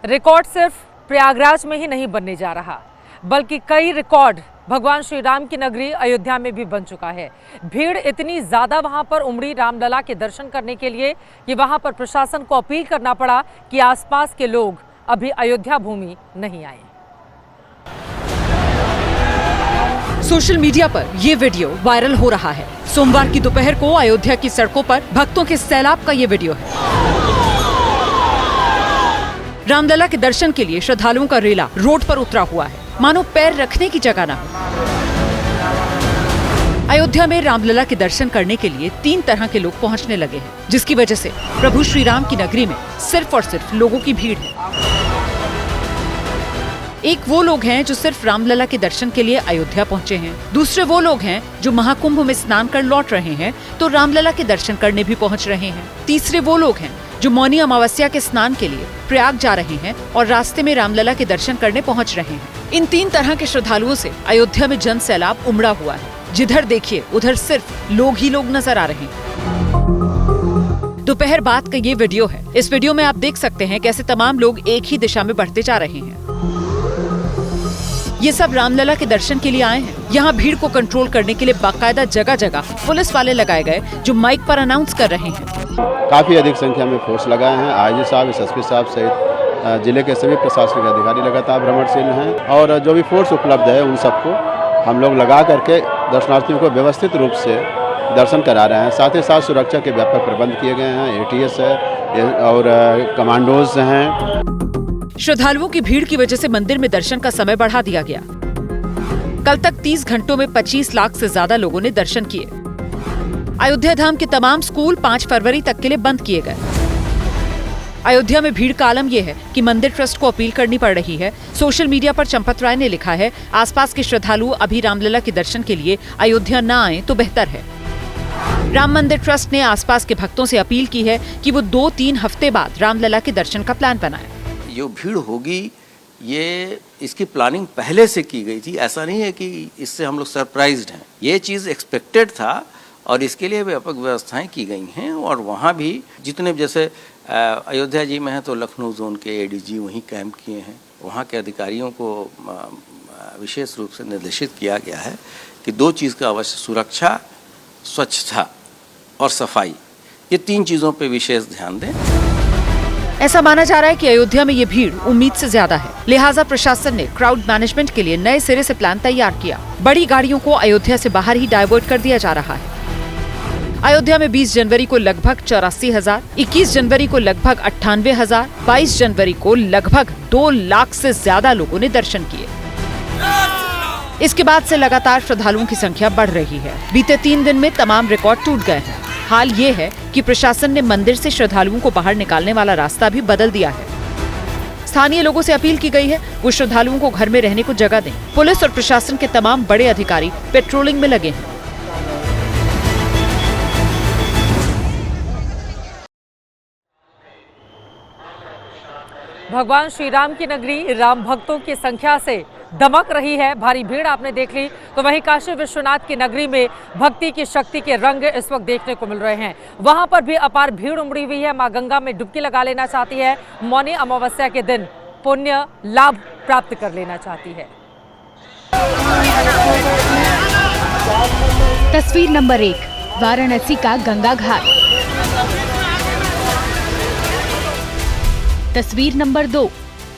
Record सिर्फ प्रयागराज में ही नहीं बनने जा रहा, बल्कि कई रिकॉर्ड भगवान श्री राम की नगरी अयोध्या में भी बन चुका है। भीड़ इतनी ज्यादा वहां पर उमड़ी रामलला के दर्शन करने के लिए कि वहां पर प्रशासन को अपील करना पड़ा कि आसपास के लोग अभी अयोध्या भूमि नहीं आए। सोशल मीडिया पर ये वीडियो वायरल हो रहा है। सोमवार की दोपहर को अयोध्या की सड़कों पर भक्तों के सैलाब का ये वीडियो है। रामलला के दर्शन के लिए श्रद्धालुओं का रेला रोड पर उतरा हुआ है, मानो पैर रखने की जगह न हो। अयोध्या में रामलला के दर्शन करने के लिए 3 तरह के लोग पहुंचने लगे हैं, जिसकी वजह से प्रभु श्री राम की नगरी में सिर्फ और सिर्फ लोगों की भीड़ है। एक वो लोग हैं जो सिर्फ रामलला के दर्शन के लिए अयोध्या पहुंचे हैं, दूसरे वो लोग हैं जो महाकुंभ में स्नान कर लौट रहे हैं तो रामलला के दर्शन करने भी पहुंच रहे हैं, तीसरे वो लोग हैं जो मौनी अमावस्या के स्नान के लिए प्रयाग जा रहे हैं और रास्ते में रामलला के दर्शन करने पहुंच रहे हैं। इन 3 तरह के श्रद्धालुओं से अयोध्या में जन सैलाब उमड़ा हुआ है। जिधर देखिए उधर सिर्फ लोग ही लोग नजर आ रहे हैं। दोपहर बाद का ये वीडियो है। इस वीडियो में आप देख सकते हैं कैसे तमाम लोग एक ही दिशा में बढ़ते जा रहे हैं। ये सब रामलला के दर्शन के लिए आए हैं। यहाँ भीड़ को कंट्रोल करने के लिए बाकायदा जगह जगह पुलिस वाले लगाए गए जो माइक पर अनाउंस कर रहे हैं। काफ़ी अधिक संख्या में फोर्स लगाए हैं। आईजी साहब, एसएसपी साहब सहित जिले के सभी प्रशासनिक अधिकारी लगातार भ्रमणशील हैं और जो भी फोर्स उपलब्ध है उन सबको हम लोग लगा करके दर्शनार्थियों को व्यवस्थित रूप से दर्शन करा रहे हैं। साथ ही साथ सुरक्षा के व्यापक प्रबंध किए गए हैं। ATS है और कमांडोज हैं। श्रद्धालुओं की भीड़ की वजह से मंदिर में दर्शन का समय बढ़ा दिया गया। कल तक 30 घंटों में 25 लाख से ज्यादा लोगों ने दर्शन किए। अयोध्या धाम के तमाम स्कूल 5 फरवरी तक के लिए बंद किए गए। अयोध्या में भीड़ का आलम यह है कि मंदिर ट्रस्ट को अपील करनी पड़ रही है। सोशल मीडिया पर चंपत राय ने लिखा है, आसपास के श्रद्धालु अभी रामलला के दर्शन के लिए अयोध्या न आए तो बेहतर है। राम मंदिर ट्रस्ट ने आसपास के भक्तों से अपील की है कि वो 2-3 हफ्ते बाद रामलला के दर्शन का प्लान बनाए। जो भीड़ होगी ये इसकी प्लानिंग पहले से की गई थी। ऐसा नहीं है कि इससे हम लोग सरप्राइज्ड हैं। ये चीज़ एक्सपेक्टेड था और इसके लिए व्यापक व्यवस्थाएं की गई हैं। और वहाँ भी जितने जैसे अयोध्या जी में है तो लखनऊ जोन के ADG वहीं कैंप किए हैं। वहाँ के अधिकारियों को विशेष रूप से निर्देशित किया गया है कि 2 चीज़ का अवश्य, सुरक्षा, स्वच्छता और सफाई, ये 3 चीज़ों पर विशेष ध्यान दें। ऐसा माना जा रहा है कि अयोध्या में ये भीड़ उम्मीद से ज्यादा है, लिहाजा प्रशासन ने क्राउड मैनेजमेंट के लिए नए सिरे से प्लान तैयार किया। बड़ी गाड़ियों को अयोध्या से बाहर ही डाइवर्ट कर दिया जा रहा है। अयोध्या में 20 जनवरी को लगभग 84,000, 21 जनवरी को लगभग 98,000, 22 जनवरी को लगभग 2 लाख से ज्यादा लोगों ने दर्शन किए। इसके बाद से लगातार श्रद्धालुओं की संख्या बढ़ रही है। बीते 3 दिन में तमाम रिकॉर्ड टूट गए हैं। हाल ये है कि प्रशासन ने मंदिर से श्रद्धालुओं को बाहर निकालने वाला रास्ता भी बदल दिया है। स्थानीय लोगों से अपील की गई है वो श्रद्धालुओं को घर में रहने को जगह दें। पुलिस और प्रशासन के तमाम बड़े अधिकारी पेट्रोलिंग में लगे हैं। भगवान श्री राम की नगरी राम भक्तों की संख्या से दमक रही है। भारी भीड़ आपने देख ली, तो वहीं काशी विश्वनाथ की नगरी में भक्ति की शक्ति के रंग इस वक्त देखने को मिल रहे हैं। वहां पर भी अपार भीड़ उमड़ी हुई है। मां गंगा में डुबकी लगा लेना चाहती है। मौनी अमावस्या के दिन पुण्य लाभ प्राप्त कर लेना चाहती है। तस्वीर नंबर 1, वाराणसी का गंगा घाट। तस्वीर नंबर 2,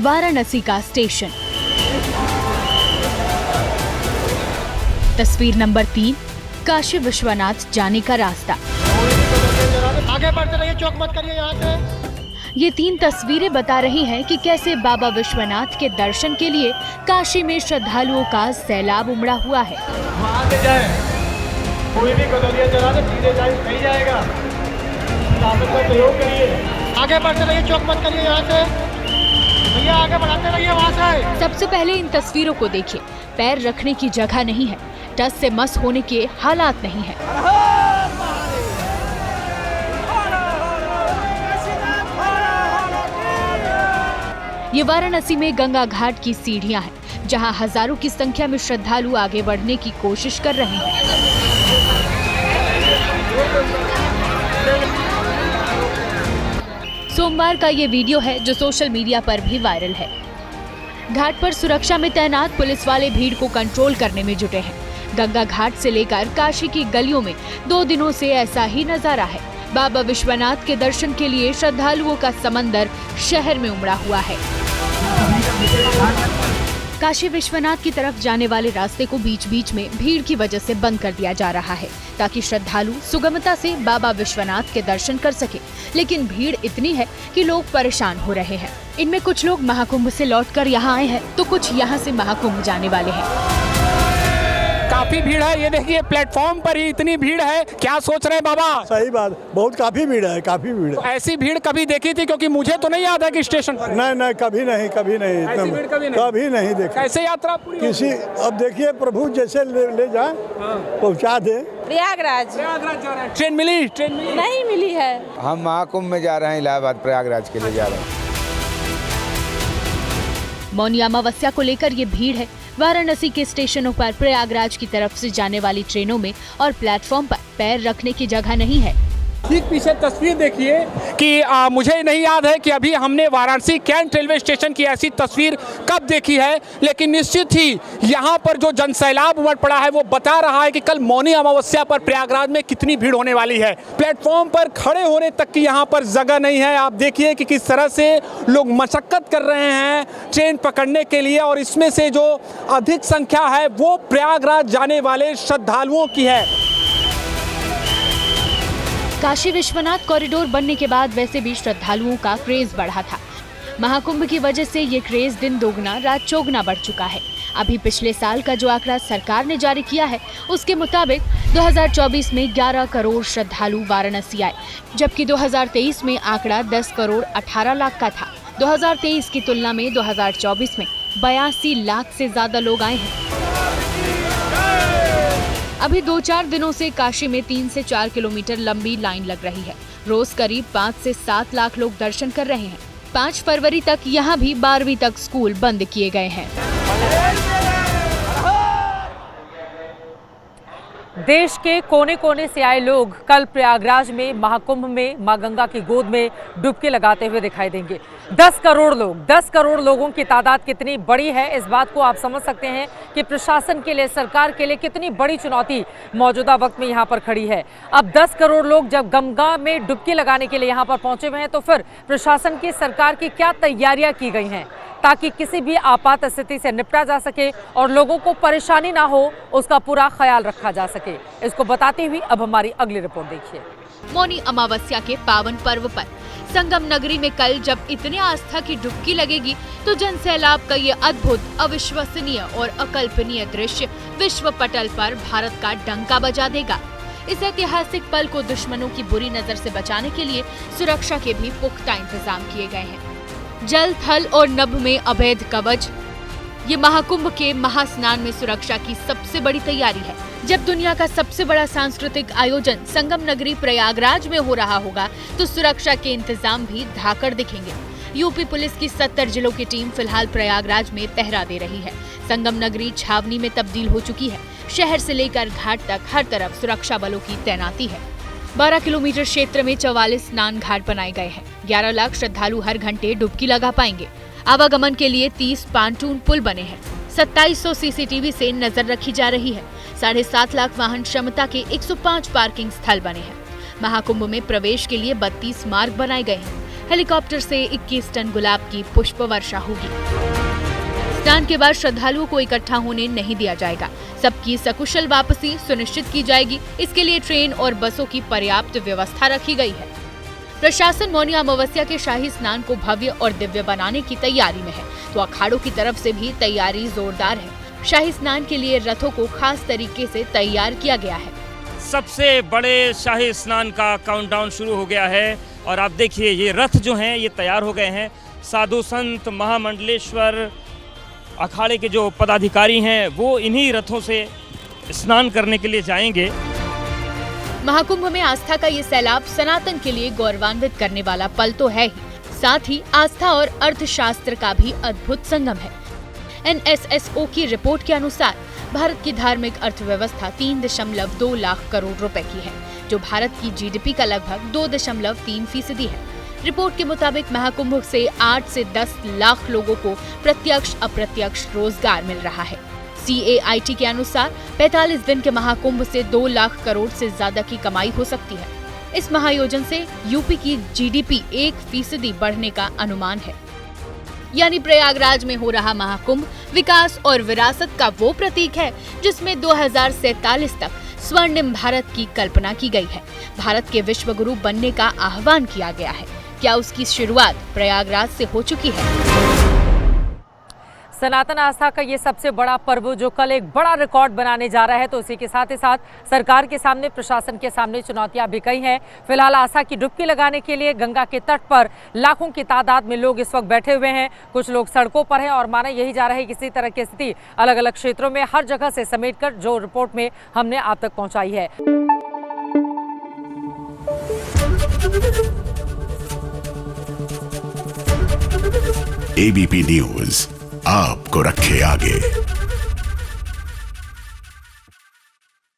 वाराणसी का स्टेशन। तस्वीर नंबर 3, काशी विश्वनाथ जाने का रास्ता। आगे बढ़ते रहिए, चौक मत करिए यहाँ से। ये 3 तस्वीरें बता रही हैं कि कैसे बाबा विश्वनाथ के दर्शन के लिए काशी में श्रद्धालुओं का सैलाब उमड़ा हुआ है। आगे जाए, कोई भी गदरिया चला दे, सीधे जाए, सही जाएगा। सहयोग करिए, आगे बढ़ते रहिए, चौक मत करिए यहाँ से। भैया आगे बढ़ाते रहिए वहाँ से। सबसे पहले इन तस्वीरों को देखिए। पैर रखने की जगह नहीं है, टस से मस होने के हालात नहीं है। ये वाराणसी में गंगा घाट की सीढ़ियां हैं, जहां हजारों की संख्या में श्रद्धालु आगे बढ़ने की कोशिश कर रहे हैं। सोमवार का ये वीडियो है जो सोशल मीडिया पर भी वायरल है। घाट पर सुरक्षा में तैनात पुलिस वाले भीड़ को कंट्रोल करने में जुटे हैं। गंगा घाट से लेकर काशी की गलियों में 2 दिनों से ऐसा ही नजारा है। बाबा विश्वनाथ के दर्शन के लिए श्रद्धालुओं का समंदर शहर में उमड़ा हुआ है। काशी विश्वनाथ की तरफ जाने वाले रास्ते को बीच बीच में भीड़ की वजह से बंद कर दिया जा रहा है ताकि श्रद्धालु सुगमता से बाबा विश्वनाथ के दर्शन कर सके। लेकिन भीड़ इतनी है कि लोग परेशान हो रहे हैं। इनमें कुछ लोग महाकुंभ से लौटकर यहाँ आए हैं तो कुछ यहाँ से महाकुंभ जाने वाले हैं। काफी भीड़ है, ये देखिए प्लेटफॉर्म पर ही इतनी भीड़ है। क्या सोच रहे हैं बाबा? सही बात, बहुत काफी भीड़ है, काफी भीड़ है। ऐसी भीड़ कभी देखी थी? क्योंकि मुझे तो नहीं याद है कि स्टेशन पर। नहीं, कभी नहीं ऐसी भीड़ कभी नहीं देखी। कैसे यात्रा पूरी किसी अब देखिए प्रभु जैसे ले जाए पहुंचा दे। प्रयागराज जा रहे हैं। ट्रेन मिली? नहीं मिली है। हम महाकुंभ में जा रहे हैं, इलाहाबाद प्रयागराज के लिए जा रहे हैं। मौनी अमावस्या को लेकर ये भीड़ है। वाराणसी के स्टेशनों पर प्रयागराज की तरफ से जाने वाली ट्रेनों में और प्लेटफॉर्म पर पैर रखने की जगह नहीं है। ठीक पीछे तस्वीर देखिए कि मुझे नहीं याद है कि अभी हमने वाराणसी कैंट रेलवे स्टेशन की ऐसी तस्वीर कब देखी है, लेकिन निश्चित ही यहाँ पर जो जनसैलाब उमड़ पड़ा है वो बता रहा है कि कल मौनी अमावस्या पर प्रयागराज में कितनी भीड़ होने वाली है। प्लेटफॉर्म पर खड़े होने तक की यहाँ पर जगह नहीं है। आप देखिए कि किस तरह से लोग मशक्कत कर रहे हैं ट्रेन पकड़ने के लिए, और इसमें से जो अधिक संख्या है वो प्रयागराज जाने वाले श्रद्धालुओं की है। काशी विश्वनाथ कॉरिडोर बनने के बाद वैसे भी श्रद्धालुओं का क्रेज बढ़ा था। महाकुंभ की वजह से ये क्रेज दिन दोगुना रात चौगुना बढ़ चुका है। अभी पिछले साल का जो आंकड़ा सरकार ने जारी किया है उसके मुताबिक 2024 में 11 करोड़ श्रद्धालु वाराणसी आए, जबकि 2023 में आंकड़ा 10 करोड़ 18 लाख का था। 2023 की तुलना में 2024 में 82 लाख से ज्यादा लोग आए हैं। अभी 2-4 दिनों से काशी में 3 से 4 किलोमीटर लंबी लाइन लग रही है। रोज करीब 5 से 7 लाख लोग दर्शन कर रहे हैं। 5 फरवरी तक यहाँ भी 12वीं तक स्कूल बंद किए गए हैं। देश के कोने कोने से आए लोग कल प्रयागराज में महाकुंभ में मां गंगा की गोद में डुबकी लगाते हुए दिखाई देंगे। 10 करोड़ लोग, 10 करोड़ लोगों की तादाद कितनी बड़ी है, इस बात को आप समझ सकते हैं कि प्रशासन के लिए, सरकार के लिए कितनी बड़ी चुनौती मौजूदा वक्त में यहाँ पर खड़ी है। अब 10 करोड़ लोग जब गंगा में डुबकी लगाने के लिए यहाँ पर पहुंचे हुए हैं तो फिर प्रशासन की, सरकार की क्या तैयारियां की गई हैं ताकि किसी भी आपात स्थिति से निपटा जा सके और लोगों को परेशानी ना हो, उसका पूरा ख्याल रखा जा सके। इसको बताते हुए अब हमारी अगली रिपोर्ट देखिए। मौनी अमावस्या के पावन पर्व पर संगम नगरी में कल जब इतने आस्था की डुबकी लगेगी तो जनसैलाब का ये अद्भुत, अविश्वसनीय और अकल्पनीय दृश्य विश्व पटल पर भारत का डंका बजा देगा। इस ऐतिहासिक पल को दुश्मनों की बुरी नजर से बचाने के लिए सुरक्षा के भी पुख्ता इंतजाम किए गए हैं। जल, थल और नभ में अभेद कवच, ये महाकुंभ के महास्नान में सुरक्षा की सबसे बड़ी तैयारी है। जब दुनिया का सबसे बड़ा सांस्कृतिक आयोजन संगम नगरी प्रयागराज में हो रहा होगा तो सुरक्षा के इंतजाम भी धाकड़ दिखेंगे। यूपी पुलिस की 70 जिलों की टीम फिलहाल प्रयागराज में पहरा दे रही है। संगम नगरी छावनी में तब्दील हो चुकी है। शहर से लेकर घाट तक हर तरफ सुरक्षा बलों की तैनाती है। 12 किलोमीटर क्षेत्र में 44 स्नान घाट बनाए गए हैं। 11 लाख श्रद्धालु हर घंटे डुबकी लगा पाएंगे। आवागमन के लिए 30 पांटून पुल बने हैं। 2700 सीसीटीवी से नजर रखी जा रही है। 7.5 लाख वाहन क्षमता के 105 पार्किंग स्थल बने हैं। महाकुंभ में प्रवेश के लिए 32 मार्ग बनाए गए हैं। हेलीकॉप्टर से 21 टन गुलाब की पुष्प वर्षा होगी। स्नान के बाद श्रद्धालुओं को इकट्ठा होने नहीं दिया जाएगा। सबकी सकुशल वापसी सुनिश्चित की जाएगी। इसके लिए ट्रेन और बसों की पर्याप्त व्यवस्था रखी गई है। प्रशासन मौनी अमावस्या के शाही स्नान को भव्य और दिव्य बनाने की तैयारी में है, तो अखाड़ों की तरफ से भी तैयारी जोरदार है। शाही स्नान के लिए रथों को खास तरीके से तैयार किया गया है। सबसे बड़े शाही स्नान का काउंटडाउन शुरू हो गया है और आप देखिए ये रथ जो हैं ये तैयार हो गए हैं। साधु संत, महामंडलेश्वर, अखाड़े के जो पदाधिकारी हैं वो इन्हीं रथों से स्नान करने के लिए जाएंगे। महाकुंभ में आस्था का ये सैलाब सनातन के लिए गौरवान्वित करने वाला पल तो है ही, साथ ही आस्था और अर्थशास्त्र का भी अद्भुत संगम है। NSSO की रिपोर्ट के अनुसार भारत की धार्मिक अर्थव्यवस्था 3.2 लाख करोड़ रुपए की है, जो भारत की GDP का लगभग 2.3% है। रिपोर्ट के मुताबिक महाकुंभ से 8 से 10 लाख लोगों को प्रत्यक्ष अप्रत्यक्ष रोजगार मिल रहा है। CAIT के अनुसार 45 दिन के महाकुंभ से 2 लाख करोड़ से ज्यादा की कमाई हो सकती है। इस महायोजन से यूपी की GDP 1% बढ़ने का अनुमान है। यानी प्रयागराज में हो रहा महाकुंभ विकास और विरासत का वो प्रतीक है जिसमें 2047 तक स्वर्णिम भारत की कल्पना की गई है। भारत के विश्व गुरु बनने का आह्वान किया गया है। क्या उसकी शुरुआत प्रयागराज से हो चुकी है? सनातन आस्था का ये सबसे बड़ा पर्व जो कल एक बड़ा रिकॉर्ड बनाने जा रहा है, तो उसी के साथ ही साथ सरकार के सामने, प्रशासन के सामने चुनौतियां भी कई हैं। फिलहाल आस्था की डुबकी लगाने के लिए गंगा के तट पर लाखों की तादाद में लोग इस वक्त बैठे हुए हैं। कुछ लोग सड़कों पर हैं और माना यही जा रहा है किसी तरह की स्थिति अलग अलग क्षेत्रों में हर जगह से समेटकर जो रिपोर्ट में हमने आप तक पहुंचाई है। ABP न्यूज आपको रखे आगे।